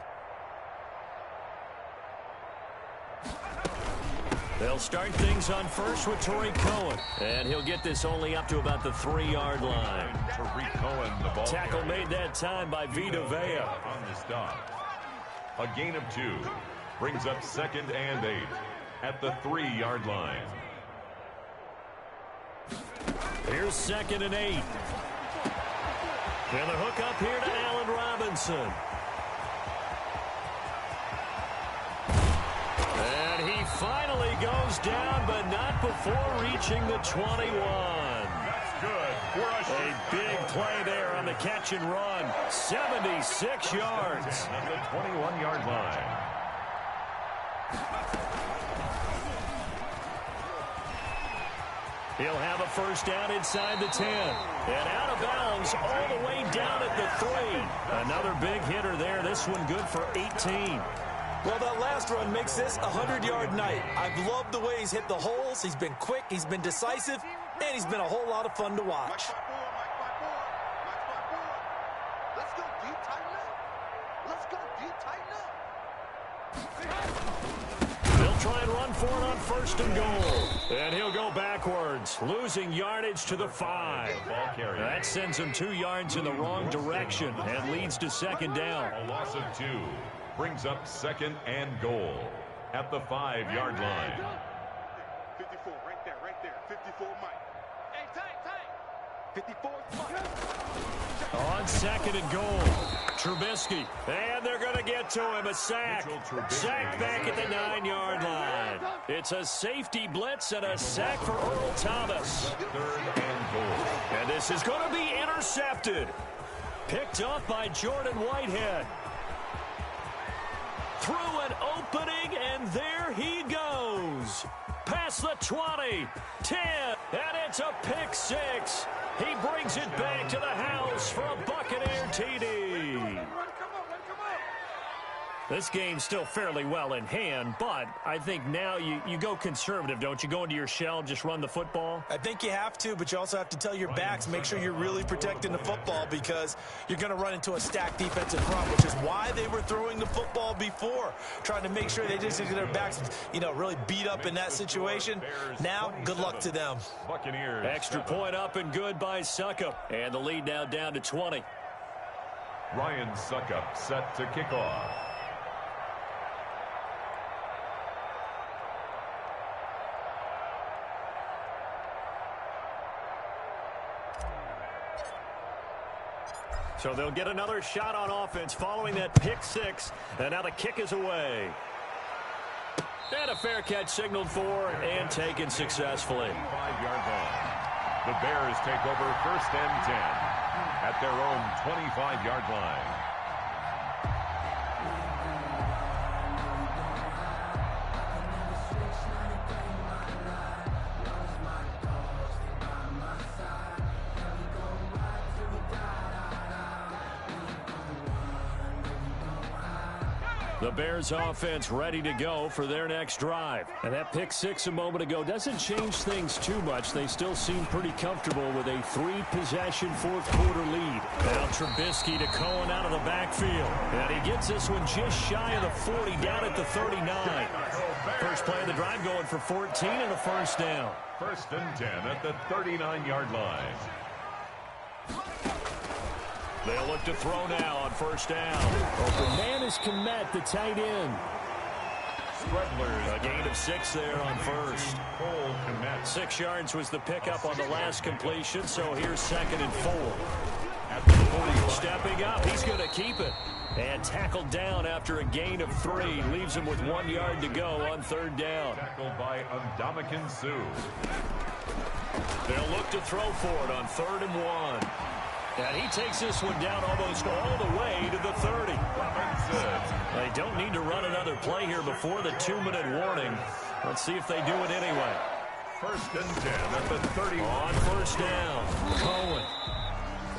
They'll start things on first with Tariq Cohen, and he'll get this only up to about the 3-yard line. Tariq Cohen, the ball Tackle carrier. made that time by Vita Vea. On the stop. A gain of 2 brings up 2nd and 8 at the 3-yard line. Here's 2nd and 8. And the hook up here to Allen Robinson. And he finally goes down, but not before reaching the 21. That's good. A big play there on the catch and run. 76 yards. At the 21-yard line. He'll have a first down inside the 10. And out of bounds all the way down at the 3. Another big hitter there. This one good for 18. Well, that last run makes this a 100-yard night. I've loved the way he's hit the holes. He's been quick, he's been decisive, and he's been a whole lot of fun to watch. Let's go deep, tighten up. Let's go deep, tighten up. They'll try and run for it on first and goal. And he'll go backwards, losing yardage to the 5. That sends him 2 yards in the wrong direction and leads to 2nd down. A loss of 2 brings up 2nd and goal at the 5-yard line. 54, right there. 54, Mike. Hey, tight. 54, Mike. On 2nd and goal, Trubisky. And they're going to get to him. A sack. Sack back at the 9-yard line. It's a safety blitz and a sack for Earl Thomas. 3rd and goal. And this is going to be intercepted. Picked up by Jordan Whitehead. Through an opening, and there he goes. Past the 20, 10, and it's a pick 6. He brings it back to the house for a Buccaneer TD. This game's still fairly well in hand, but I think now you go conservative, don't you? Go into your shell, just run the football? I think you have to, but you also have to tell your backs, make sure you're really protecting the football because you're going to run into a stacked defensive front, which is why they were throwing the football before, trying to make sure they just get their backs, really beat up in that situation. Now, good luck to them. Buccaneers. Extra point up and good by Suckup. And the lead now down to 20. Ryan Suckup set to kick off. So they'll get another shot on offense following that pick 6. And now the kick is away. And a fair catch signaled for and taken successfully. 5-yard line. The Bears take over 1st and 10 at their own 25-yard line. The Bears offense ready to go for their next drive. And that pick 6 a moment ago doesn't change things too much. They still seem pretty comfortable with a 3-possession 4th-quarter lead. Now Trubisky to Cohen out of the backfield. And he gets this one just shy of the 40 down at the 39. First play of the drive going for 14 and a first down. 1st and 10 at the 39-yard line. They'll look to throw now on first down. Open man is Kmet, the tight end. Stredler's a gain of 6 there on first. 6 yards was the pickup on the last completion, so here's 2nd and 4. at the 41. Stepping up, he's going to keep it. And tackled down after a gain of 3. Leaves him with 1 yard to go on 3rd down. Tackled by Ndamukong Suh. They'll look to throw for it on 3rd and 1. And he takes this one down almost all the way to the 30. They don't need to run another play here before the 2-minute warning. Let's see if they do it anyway. 1st and 10 at the 30. On 1st down, Cohen.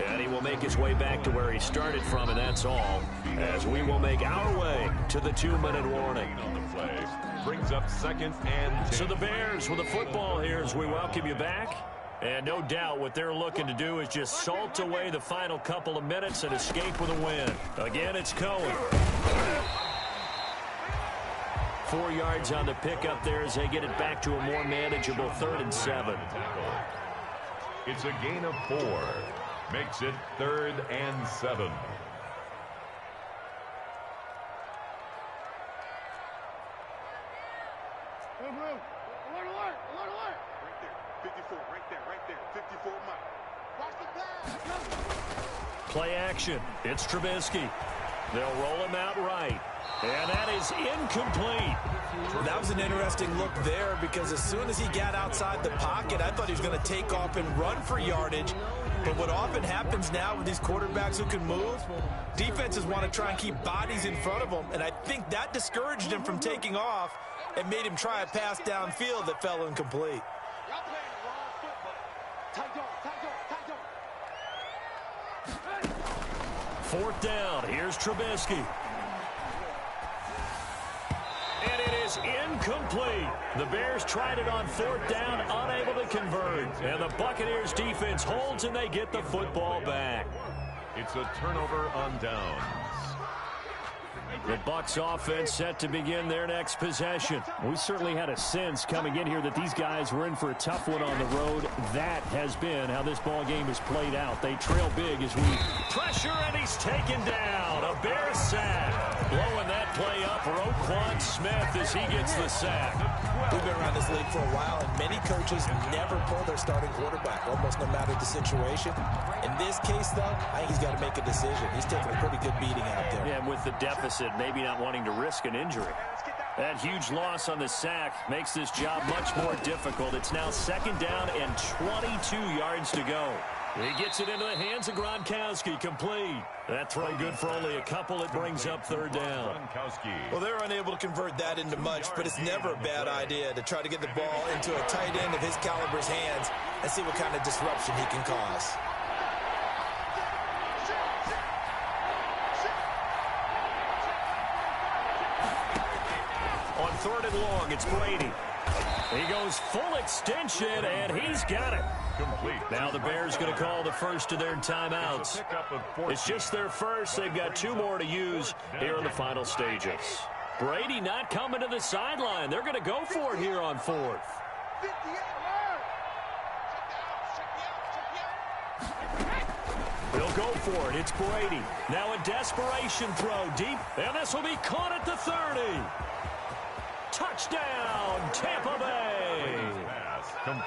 And he will make his way back to where he started from, and that's all. As we will make our way to the 2-minute warning. On the play brings up 2nd and 10. So the Bears with the football here as we welcome you back. And no doubt what they're looking to do is just salt away the final couple of minutes and escape with a win. Again, it's Cohen. 4 yards on the pickup there as they get it back to a more manageable 3rd and 7. It's a gain of 4. Makes it 3rd and 7. Play action. It's Trubisky. They'll roll him out right. And that is incomplete. That was an interesting look there because as soon as he got outside the pocket, I thought he was going to take off and run for yardage. But what often happens now with these quarterbacks who can move, defenses want to try and keep bodies in front of them, and I think that discouraged him from taking off and made him try a pass downfield that fell incomplete. 4th down. Here's Trubisky. And it is incomplete. The Bears tried it on 4th down, unable to convert. And the Buccaneers defense holds and they get the football back. It's a turnover on downs. The Bucs offense set to begin their next possession. We certainly had a sense coming in here that these guys were in for a tough one on the road. That has been how this ball game has played out. They trail big as we pressure, and he's taken down. A Bears sack. Blowing that play up, Roquan Smith as he gets the sack. We've been around this league for a while, and many coaches never pull their starting quarterback, almost no matter the situation. In this case, though, I think he's got to make a decision. He's taking a pretty good beating out there. Yeah, and with the deficit, maybe not wanting to risk an injury. That huge loss on the sack makes this job much more difficult. It's now 2nd down and 22 yards to go. He gets it into the hands of Gronkowski, complete. That throw good for only a couple. It brings up 3rd down. Well, they're unable to convert that into much, but it's never a bad idea to try to get the ball into a tight end of his caliber's hands and see what kind of disruption he can cause. On 3rd and long, it's Brady. He goes full extension, and he's got it. Complete. Now the Bears going to call the first of their timeouts. It's just their first. They've got 2 more to use here in the final stages. Brady not coming to the sideline. They're going to go for it here on 4th. They'll go for it. It's Brady. Now a desperation throw deep, and this will be caught at the 30. Touchdown, Tampa Bay.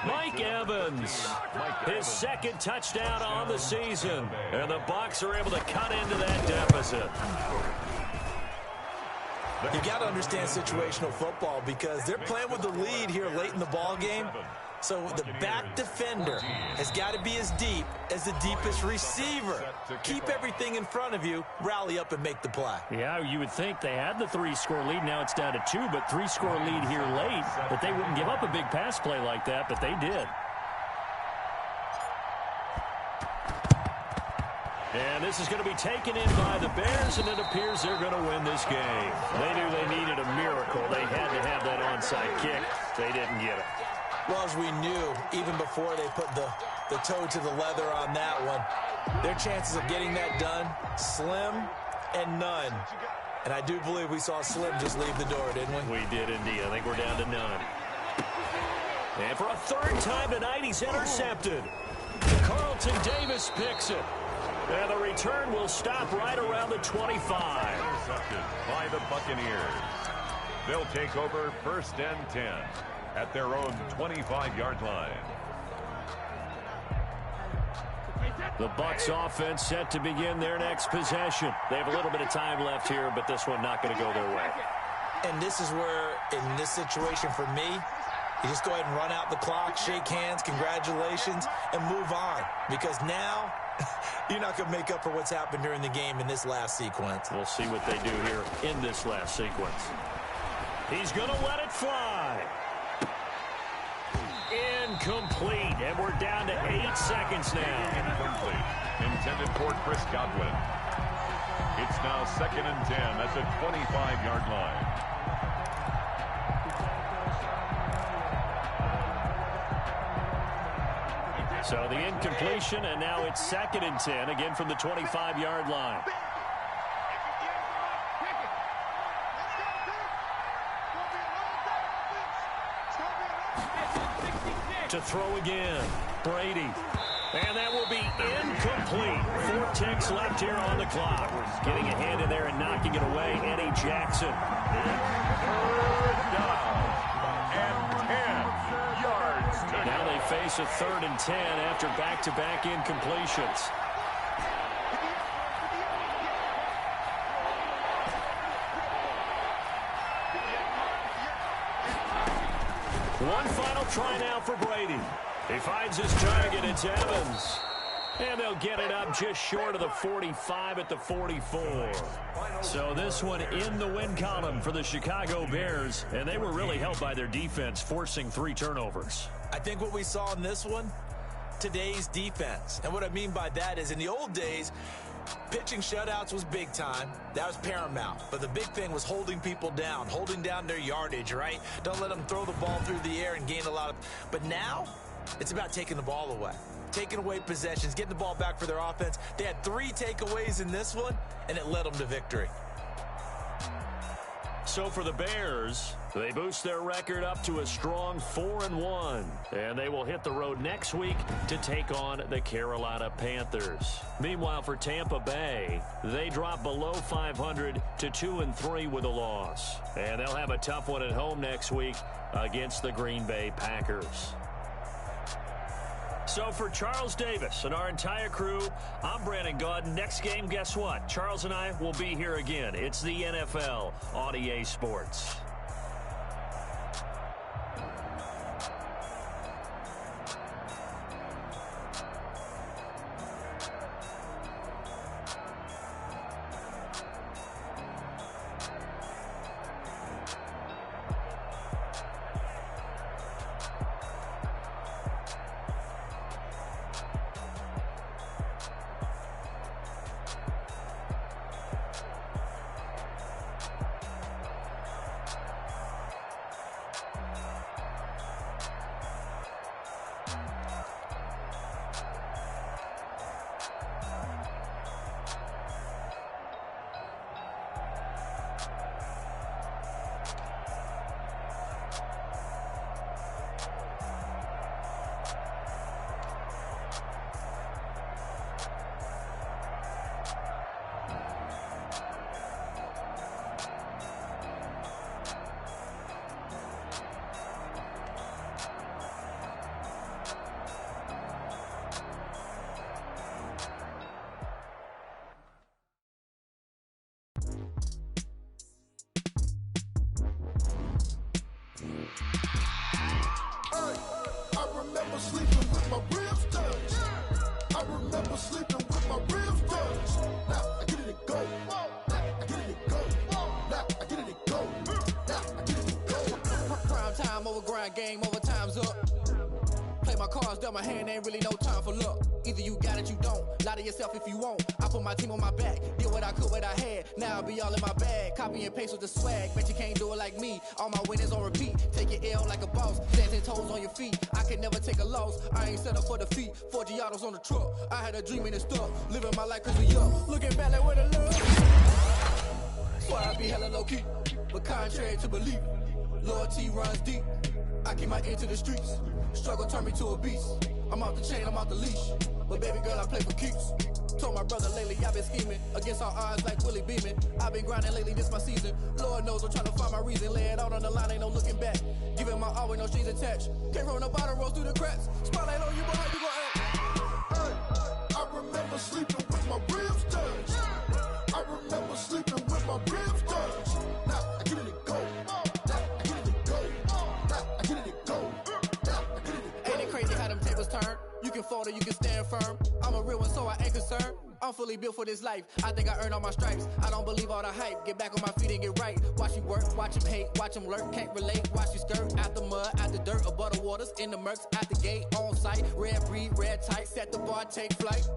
Mike Evans, his 2nd touchdown on the season. And the Bucs are able to cut into that deficit. You got to understand situational football because they're playing with the lead here late in the ball game. So the back defender has got to be as deep as the deepest receiver. Keep everything in front of you, rally up and make the play. Yeah, you would think they had the 3-score lead. Now it's down to 2, but 3-score lead here late. But they wouldn't give up a big pass play like that, but they did. And this is going to be taken in by the Bears, and it appears they're going to win this game. They knew they needed a miracle. They had to have that onside kick. They didn't get it. Well, as we knew, even before they put the toe to the leather on that one, their chances of getting that done, slim and none. And I do believe we saw Slim just leave the door, didn't we? We did indeed. I think we're down to none. And for a 3rd time tonight, he's intercepted. Carlton Davis picks it. And the return will stop right around the 25. Intercepted by the Buccaneers. They'll take over 1st and 10 at their own 25-yard line. The Bucs offense set to begin their next possession. They have a little bit of time left here, but this one not going to go their way. And this is where, in this situation for me, you just go ahead and run out the clock, shake hands, congratulations, and move on. Because now, you're not going to make up for what's happened during the game in this last sequence. We'll see what they do here in this last sequence. He's going to let it fly. Incomplete, and we're down to 8 seconds now. Incomplete. Intended for Chris Godwin. It's now 2nd and 10 at the 25-yard line. So the incompletion, and now it's 2nd and 10, again from the 25-yard line. To throw again, Brady. And that will be incomplete. 4 ticks left here on the clock. Getting a hand in there and knocking it away, Eddie Jackson. Third down and 10 yards. Now they face a 3rd and 10 after back-to-back incompletions. One final try now for Brady. He finds his target. It's Evans. And they'll get it up just short of the 45 at the 44. So this one in the win column for the Chicago Bears. And they were really helped by their defense, forcing 3 turnovers. I think what we saw in this one, today's defense. And what I mean by that is in the old days, pitching shutouts was big time. That was paramount. But the big thing was holding people down, holding down their yardage, right? Don't let them throw the ball through the air and gain a lot of... But now, it's about taking the ball away. Taking away possessions, getting the ball back for their offense. They had 3 takeaways in this one, and it led them to victory. So for the Bears, they boost their record up to a strong 4-1. And they will hit the road next week to take on the Carolina Panthers. Meanwhile, for Tampa Bay, they drop below 500 to 2-3 with a loss. And they'll have a tough one at home next week against the Green Bay Packers. So for Charles Davis and our entire crew, I'm Brandon Gaudin. Next game, guess what? Charles and I will be here again. It's the NFL on EA Sports. Game over, time's up. Play my cards dealt my hand, ain't really no time for luck. Either you got it, you don't. Lie to yourself if you won't. I put my team on my back, did what I could, what I had. Now I'll be all in my bag. Copy and paste with the swag. Bet you can't do it like me. All my winners on repeat. Take your L like a boss. Stand 10 toes on your feet. I can never take a loss. I ain't set up for defeat. 4 Giottos on the truck. I had a dream and it's stuck. Living my life cause we up. Looking back like where the love. So I be hella low key. But contrary to belief, loyalty runs deep. I keep my ear to the streets. Struggle turned me to a beast. I'm off the chain, I'm off the leash. But baby girl, I play for keeps. Told my brother lately I've been scheming against all odds like Willie Beeman. I've been grinding lately, this my season. Lord knows I'm trying to find my reason. Lay it out on the line, ain't no looking back. Giving my all with no strings attached. Can't roll no bottle, rolls through the cracks. Spotlight on you, but how you gon' act? I remember concerned, I'm fully built for this life. I think I earned all my stripes. I don't believe all the hype. Get back on my feet and get right. Watch you work, watch him hate, watch him lurk. Can't relate, watch you skirt. Out the mud, out the dirt, above the waters, in the murks, out the gate, on site. Red breed, red tight, set the bar, take flight.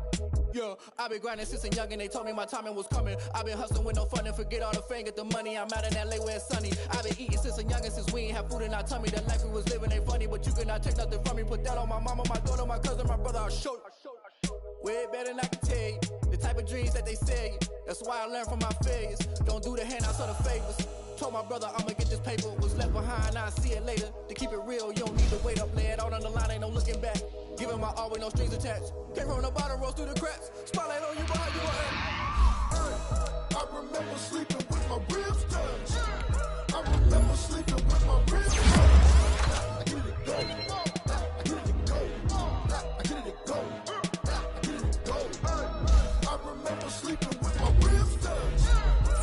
Yeah, I been grinding since a young and they told me my timing was coming. I been hustling with no fun and forget all the fame, get the money. I'm out in LA where it's sunny. I been eating since a young and since we ain't have food in our tummy. The life we was living ain't funny, but you cannot take nothing from me. Put that on my mama, my daughter, my cousin, my brother, I'll show you. Way better than I can tell you. The type of dreams that they sell you. That's why I learned from my failures. Don't do the handouts or the favors. Told my brother I'ma get this paper. Was left behind, I'll see it later. To keep it real, you don't need to wait up. Lay it out on the line, ain't no looking back. Giving my all with no strings attached. Came from the bottom, rose through the cracks. Spotlight on you, behind you, I remember sleeping with my ribs touched. I remember sleeping with my ribs touched. I get it go. I get it go. I get it go. I remember sleeping with my ribs touched.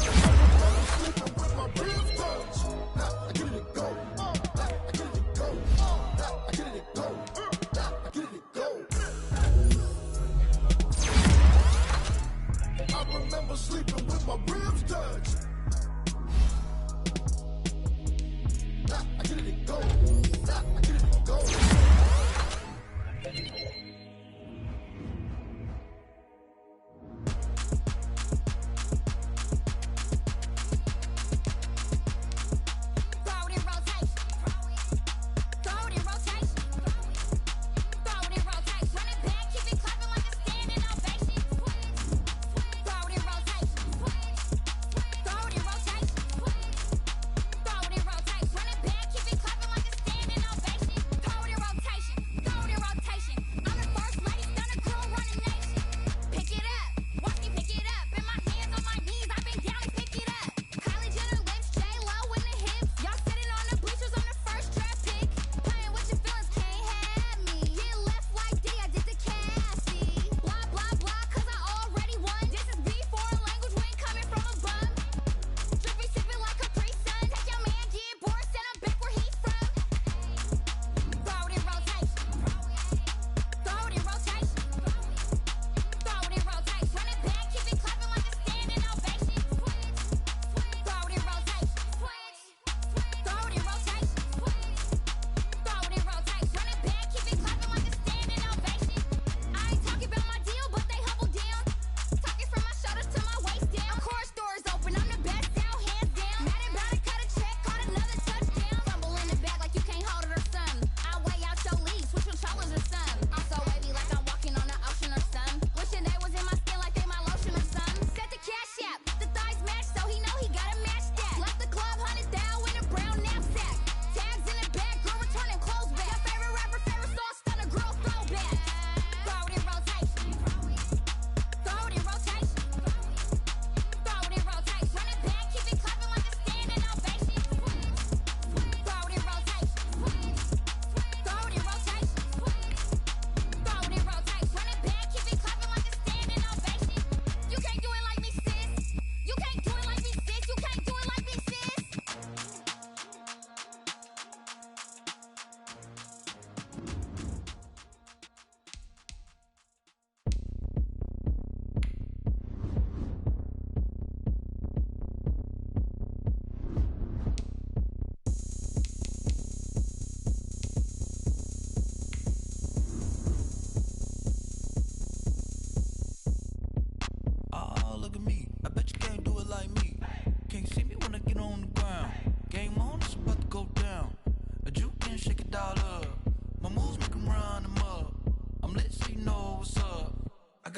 I remember sleeping with my ribs touched. I get it go. I get it go. I get it go. I get it go. I remember sleeping with my ribs touched. I get it go. I get it go.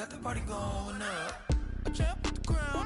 Got the party going up. A champ with the crown.